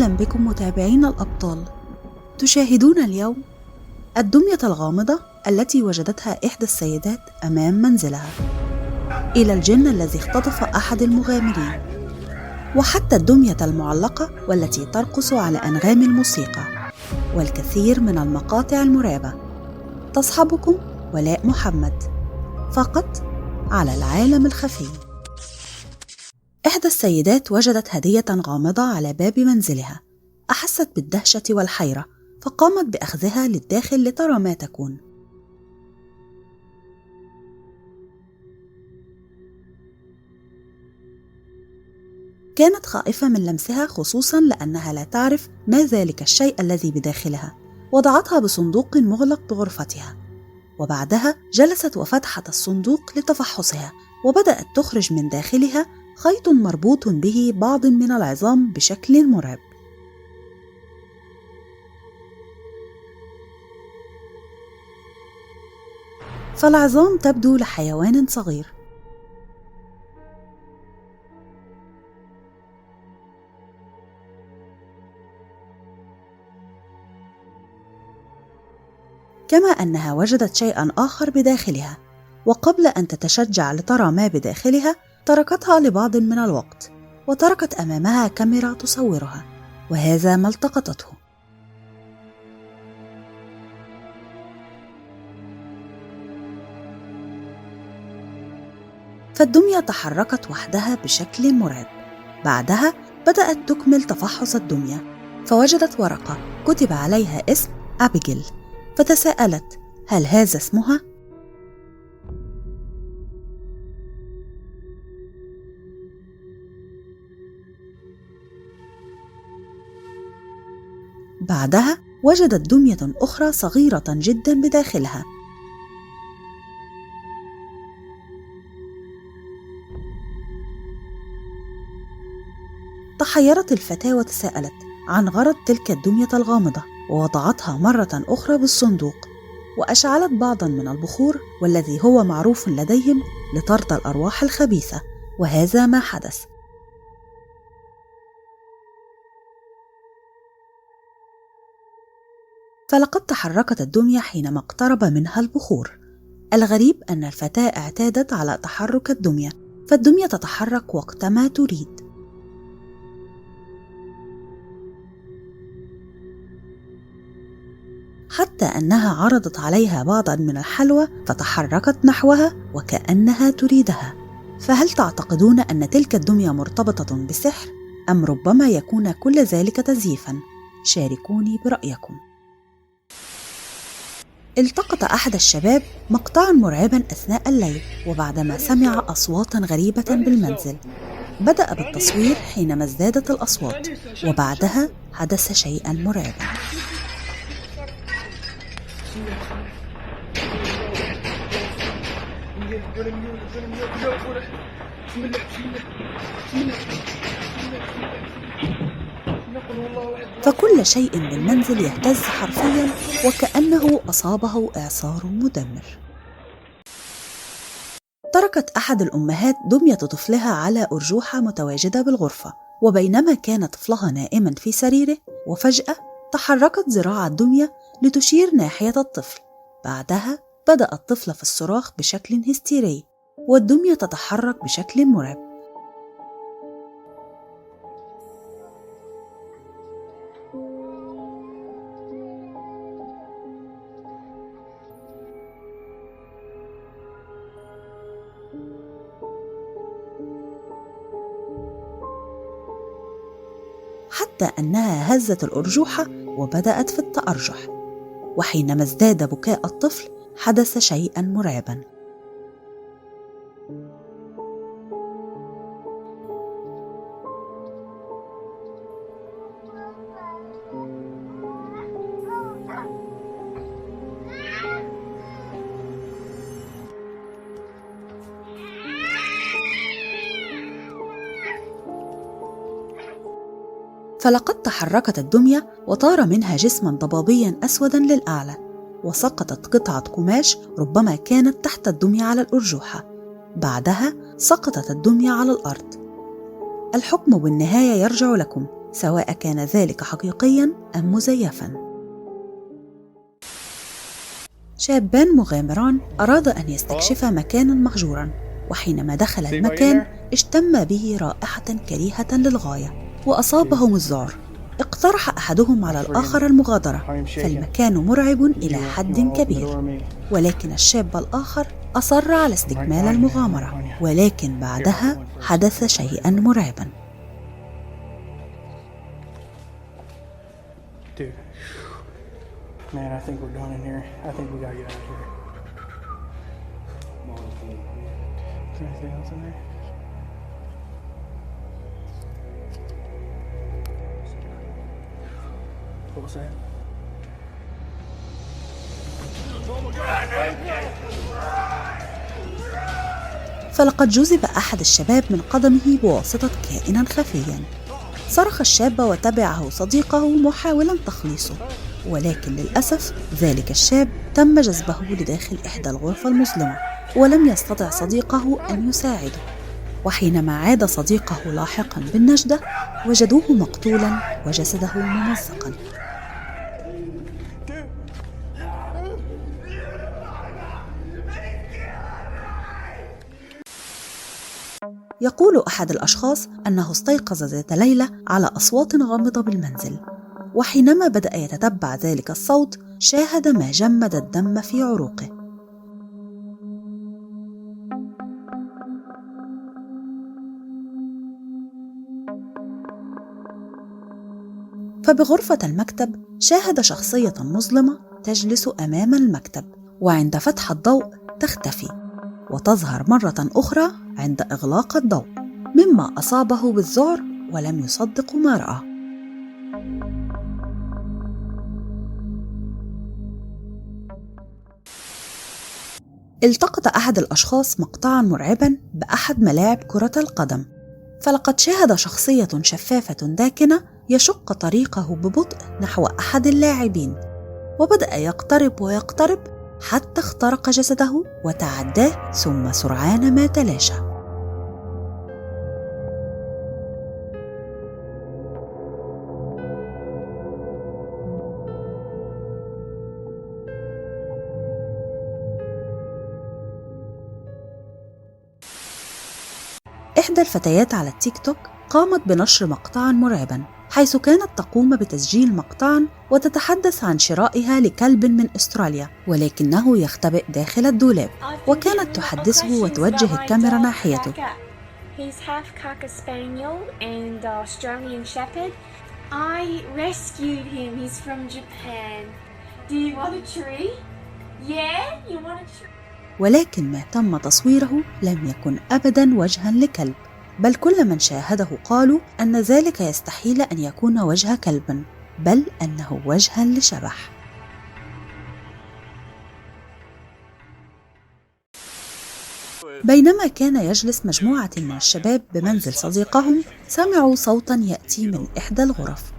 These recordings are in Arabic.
أهلا بكم متابعين الأبطال. تشاهدون اليوم الدمية الغامضة التي وجدتها إحدى السيدات أمام منزلها، إلى الجن الذي اختطف أحد المغامرين، وحتى الدمية المعلقة والتي ترقص على أنغام الموسيقى، والكثير من المقاطع المرعبة. تصحبكم ولاء محمد فقط على العالم الخفي. إحدى السيدات وجدت هدية غامضة على باب منزلها، أحست بالدهشة والحيرة فقامت بأخذها للداخل لترى ما تكون. كانت خائفة من لمسها، خصوصا لأنها لا تعرف ما ذلك الشيء الذي بداخلها. وضعتها بصندوق مغلق بغرفتها، وبعدها جلست وفتحت الصندوق لتفحصها، وبدأت تخرج من داخلها خيط مربوط به بعض من العظام بشكل مرعب. فالعظام تبدو لحيوان صغير، كما أنها وجدت شيئا آخر بداخلها. وقبل أن تتشجع لترى ما بداخلها، تركتها لبعض من الوقت، وتركت أمامها كاميرا تصورها، وهذا ما التقطته. فالدمية تحركت وحدها بشكل مرعب. بعدها بدأت تكمل تفحص الدمية، فوجدت ورقة كتب عليها اسم أبيجيل، فتساءلت هل هذا اسمها؟ بعدها وجدت دمية أخرى صغيرة جدا بداخلها. تحيرت الفتاة وتساءلت عن غرض تلك الدمية الغامضة، ووضعتها مرة أخرى بالصندوق، وأشعلت بعضا من البخور والذي هو معروف لديهم لطرد الأرواح الخبيثة، وهذا ما حدث. فلقد تحركت الدمية حينما اقترب منها البخور. الغريب أن الفتاة اعتادت على تحرك الدمية، فالدمية تتحرك وقتما تريد. حتى أنها عرضت عليها بعضا من الحلوى فتحركت نحوها وكأنها تريدها. فهل تعتقدون أن تلك الدمية مرتبطة بسحر، أم ربما يكون كل ذلك تزييفا؟ شاركوني برأيكم. التقط أحد الشباب مقطعا مرعبا أثناء الليل، وبعدما سمع أصواتا غريبة بالمنزل بدأ بالتصوير حينما ازدادت الأصوات، وبعدها حدث شيئا مرعبا. فكل شيء بالمنزل يهتز حرفيا، وكأنه أصابه إعصار مدمر. تركت أحد الأمهات دمية طفلها على أرجوحة متواجدة بالغرفة، وبينما كان طفلها نائما في سريره، وفجأة تحركت ذراع الدمية لتشير ناحية الطفل. بعدها بدأ الطفل في الصراخ بشكل هستيري، والدمية تتحرك بشكل مرعب. حتى أنها هزت الأرجوحة وبدأت في التأرجح، وحينما ازداد بكاء الطفل حدث شيئا مرعبا. فلقد تحركت الدمية وطار منها جسما ضبابيا أسودا للأعلى، وسقطت قطعة قماش ربما كانت تحت الدمية على الأرجوحة. بعدها سقطت الدمية على الأرض. الحكم بالنهاية يرجع لكم، سواء كان ذلك حقيقياً أم مزيفاً. شابان مغامران أراد أن يستكشف مكاناً مهجوراً، وحينما دخل المكان اشتم به رائحة كريهة للغاية وأصابهم الذعر. اقترح أحدهم على الآخر المغادرة، فالمكان مرعب إلى حد كبير، ولكن الشاب الآخر أصر على استكمال المغامرة، ولكن بعدها حدث شيئاً مرعباً. Man, I think we're done in here. I think we gotta get out of here. Is there anything else in there? What was that? فلقد جذب أحد الشباب من قدمه بواسطة كائن خفي. صرخ الشاب وتبعه صديقه محاولا تخليصه، ولكن للأسف ذلك الشاب تم جذبه لداخل إحدى الغرف المظلمة، ولم يستطع صديقه أن يساعده. وحينما عاد صديقه لاحقا بالنجدة وجدوه مقتولا وجسده ممزقا. يقول أحد الأشخاص أنه استيقظ ذات ليلة على أصوات غامضة بالمنزل، وحينما بدأ يتتبع ذلك الصوت شاهد ما جمد الدم في عروقه. فبغرفة المكتب شاهد شخصية مظلمة تجلس أمام المكتب، وعند فتح الضوء تختفي وتظهر مرة أخرى عند إغلاق الضوء، مما أصابه بالذعر ولم يصدق ما رأى. التقط أحد الأشخاص مقطعاً مرعباً بأحد ملاعب كرة القدم، فلقد شاهد شخصية شفافة داكنة يشق طريقه ببطء نحو أحد اللاعبين، وبدأ يقترب ويقترب حتى اخترق جسده وتعداه، ثم سرعان ما تلاشى. إحدى الفتيات على التيك توك قامت بنشر مقطعاً مرعباً، حيث كانت تقوم بتسجيل مقطعاً وتتحدث عن شرائها لكلب من أستراليا، ولكنه يختبئ داخل الدولاب، وكانت تحدثه وتوجه الكاميرا ناحيته. He's half Cocker Spaniel and Australian Shepherd. I rescued him. He's from Japan. Do you want a tree? Yeah, you want a tree? ولكن ما تم تصويره لم يكن أبداً وجهاً لكلب، بل كل من شاهده قالوا أن ذلك يستحيل أن يكون وجه كلب، بل أنه وجهاً لشبح. بينما كان يجلس مجموعة من الشباب بمنزل صديقهم، سمعوا صوتاً يأتي من إحدى الغرف.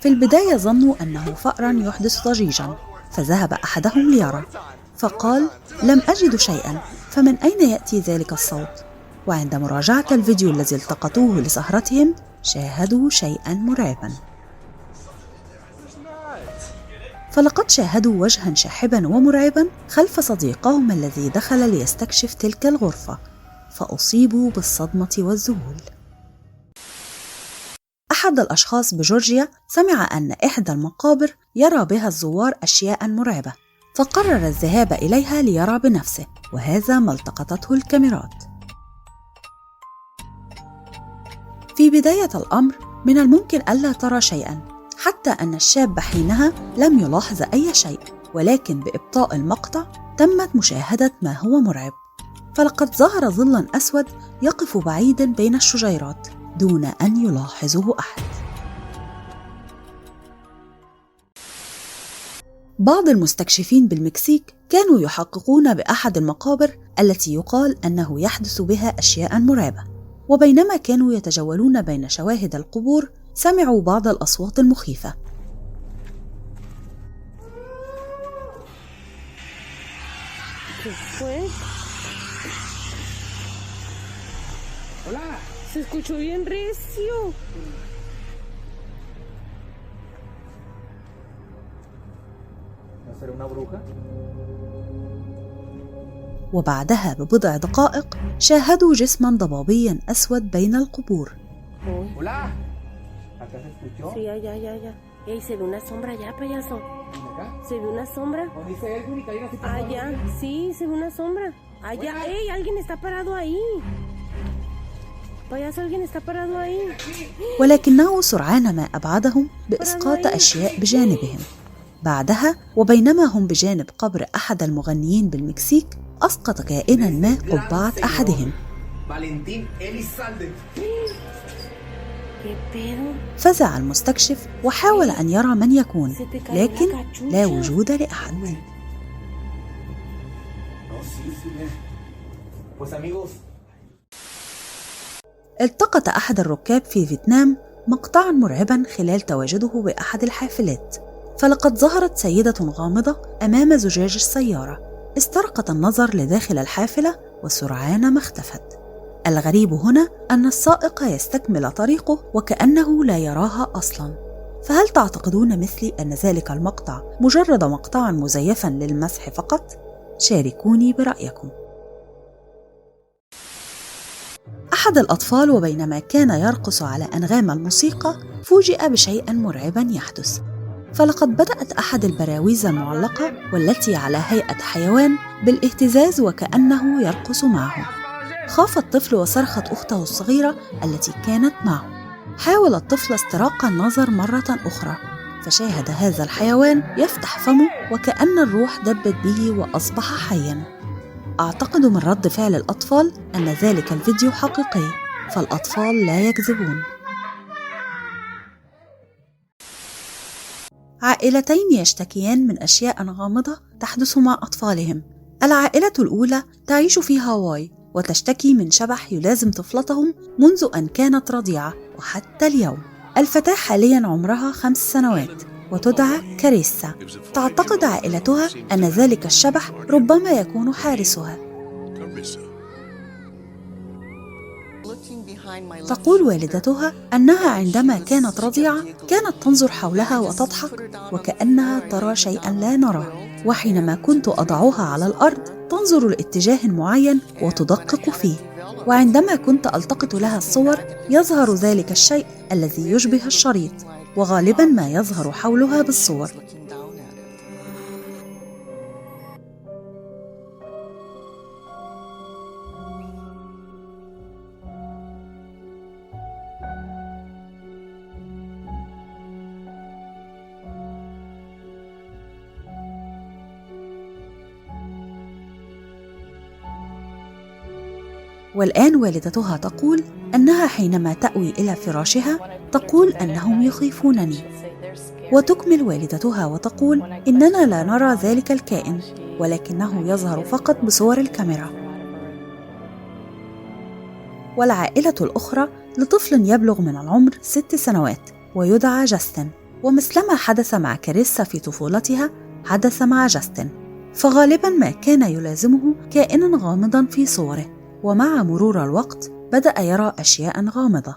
في البداية ظنوا أنه فأراً يحدث ضجيجاً، فذهب أحدهم ليرى، فقال: لم أجد شيئاً، فمن أين يأتي ذلك الصوت؟ وعند مراجعة الفيديو الذي التقطوه لسهرتهم شاهدوا شيئاً مرعباً، فلقد شاهدوا وجهاً شاحباً ومرعباً خلف صديقهم الذي دخل ليستكشف تلك الغرفة، فأصيبوا بالصدمة والذهول. أحد الأشخاص بجورجيا سمع أن إحدى المقابر يرى بها الزوار أشياء مرعبة، فقرر الذهاب إليها ليرى بنفسه، وهذا ما التقطته الكاميرات. في بداية الأمر من الممكن ألا ترى شيئاً، حتى أن الشاب حينها لم يلاحظ أي شيء، ولكن بإبطاء المقطع تمت مشاهدة ما هو مرعب، فلقد ظهر ظلاً أسود يقف بعيداً بين الشجيرات دون أن يلاحظه أحد. بعض المستكشفين بالمكسيك كانوا يحققون بأحد المقابر التي يقال أنه يحدث بها أشياء مرعبة، وبينما كانوا يتجولون بين شواهد القبور سمعوا بعض الأصوات المخيفة. Se escuchó bien recio. ¿No será una bruja? وبعدها ببضع دقائق شاهدوا جسما ضبابيا أسود بين القبور. Hola. ¿Acá se escuchó? Sí, ya. Ey, se ve una sombra allá, payaso. ¿Acá? Se ve una sombra. ¿Dónde dice Edwin y Karina? Allá, sí, se ve una sombra. Allá, ey, alguien está parado ahí. payaso, alguien está parado ahí. ولكنه سرعان ما أبعدهم بإسقاط أشياء بجانبهم. بعدها وبينما هم بجانب قبر أحد المغنيين بالمكسيك أسقط كائنا ما قبعة أحدهم. فزع المستكشف وحاول أن يرى من يكون، لكن لا وجود لأحد. التقط أحد الركاب في فيتنام مقطعا مرعبا خلال تواجده بأحد الحافلات، فلقد ظهرت سيدة غامضة أمام زجاج السيارة، استرقت النظر لداخل الحافلة وسرعان ما اختفت. الغريب هنا أن السائق يستكمل طريقه وكأنه لا يراها أصلا. فهل تعتقدون مثلي أن ذلك المقطع مجرد مقطع مزيفا للمسح فقط؟ شاركوني برأيكم. أحد الأطفال وبينما كان يرقص على أنغام الموسيقى فوجئ بشيء مرعبا يحدث، فلقد بدأت أحد البراويز المعلقة والتي على هيئة حيوان بالاهتزاز وكأنه يرقص معه. خاف الطفل وصرخت أخته الصغيرة التي كانت معه. حاول الطفل استراق النظر مرة أخرى، فشاهد هذا الحيوان يفتح فمه وكأن الروح دبت به وأصبح حيا. أعتقد من رد فعل الأطفال أن ذلك الفيديو حقيقي، فالأطفال لا يكذبون. عائلتين يشتكيان من أشياء غامضة تحدث مع أطفالهم. العائلة الأولى تعيش في هاواي وتشتكي من شبح يلازم طفلتهم منذ أن كانت رضيعة وحتى اليوم. الفتاة حاليا عمرها 5 سنوات وتدعى كاريسا. تعتقد عائلتها أن ذلك الشبح ربما يكون حارسها. تقول والدتها أنها عندما كانت رضيعة كانت تنظر حولها وتضحك وكأنها ترى شيئا لا نراه، وحينما كنت أضعها على الأرض تنظر لاتجاه معين وتدقق فيه، وعندما كنت ألتقط لها الصور يظهر ذلك الشيء الذي يشبه الشريط، وغالبا ما يظهر حولها بالصور. والآن والدتها تقول أنها حينما تأوي إلى فراشها تقول أنهم يخيفونني، وتكمل والدتها وتقول إننا لا نرى ذلك الكائن ولكنه يظهر فقط بصور الكاميرا. والعائلة الأخرى لطفل يبلغ من العمر 6 سنوات ويدعى جاستن، ومثلما حدث مع كاريسا في طفولتها حدث مع جاستن، فغالبا ما كان يلازمه كائنا غامضا في صوره، ومع مرور الوقت بدأ يرى أشياء غامضة.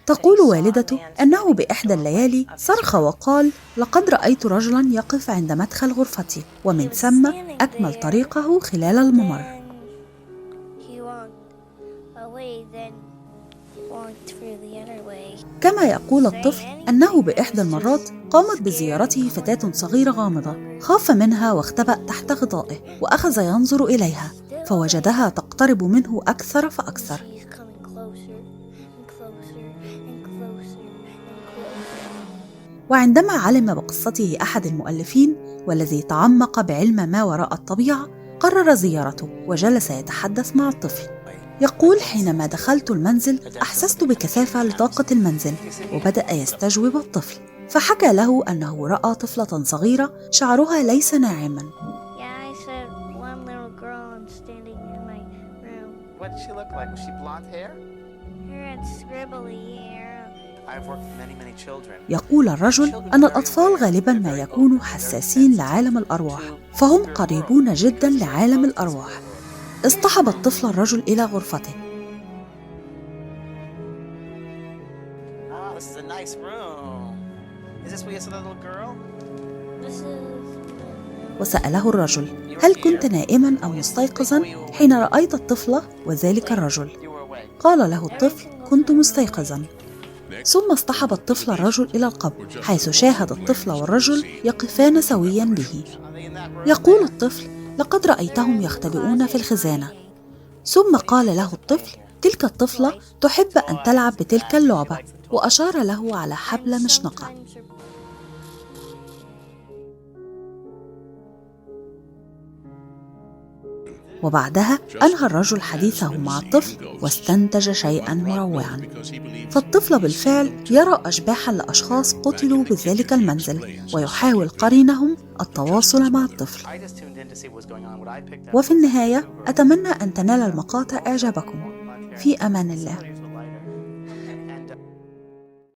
تقول والدته أنه بإحدى الليالي صرخ وقال: لقد رأيت رجلا يقف عند مدخل غرفتي، ومن ثم أكمل طريقه خلال الممر. كما يقول الطفل أنه بإحدى المرات قامت بزيارته فتاة صغيرة غامضة، خاف منها واختبأ تحت غطائه وأخذ ينظر إليها فوجدها تقترب منه أكثر فأكثر. وعندما علم بقصته أحد المؤلفين والذي تعمق بعلم ما وراء الطبيعة قرر زيارته وجلس يتحدث مع الطفل. يقول: حينما دخلت المنزل أحسست بكثافة لطاقة المنزل، وبدأ يستجوب الطفل، فحكى له أنه رأى طفلة صغيرة شعرها ليس ناعما. يقول الرجل أن الأطفال غالباً ما يكونوا حساسين لعالم الأرواح، فهم قريبون جداً لعالم الأرواح. اصطحب الطفل الرجل إلى غرفته. وسأله الرجل: هل كنت نائماً أو مستيقظاً حين رأيت الطفل وذلك الرجل؟ قال له الطفل: كنت مستيقظاً. ثم اصطحب الطفل الرجل إلى القبر، حيث شاهد الطفل والرجل يقفان سوياً به. يقول الطفل: لقد رأيتهم يختبئون في الخزانة. ثم قال له الطفل: تلك الطفلة تحب أن تلعب بتلك اللعبة، وأشار له على حبل مشنقة. وبعدها أنهى الرجل حديثه مع الطفل واستنتج شيئاً مروعاً، فالطفل بالفعل يرى أشباحاً لأشخاص قتلوا بذلك المنزل، ويحاول قرينهم التواصل مع الطفل. وفي النهاية أتمنى أن تنال المقاطع إعجابكم. في أمان الله.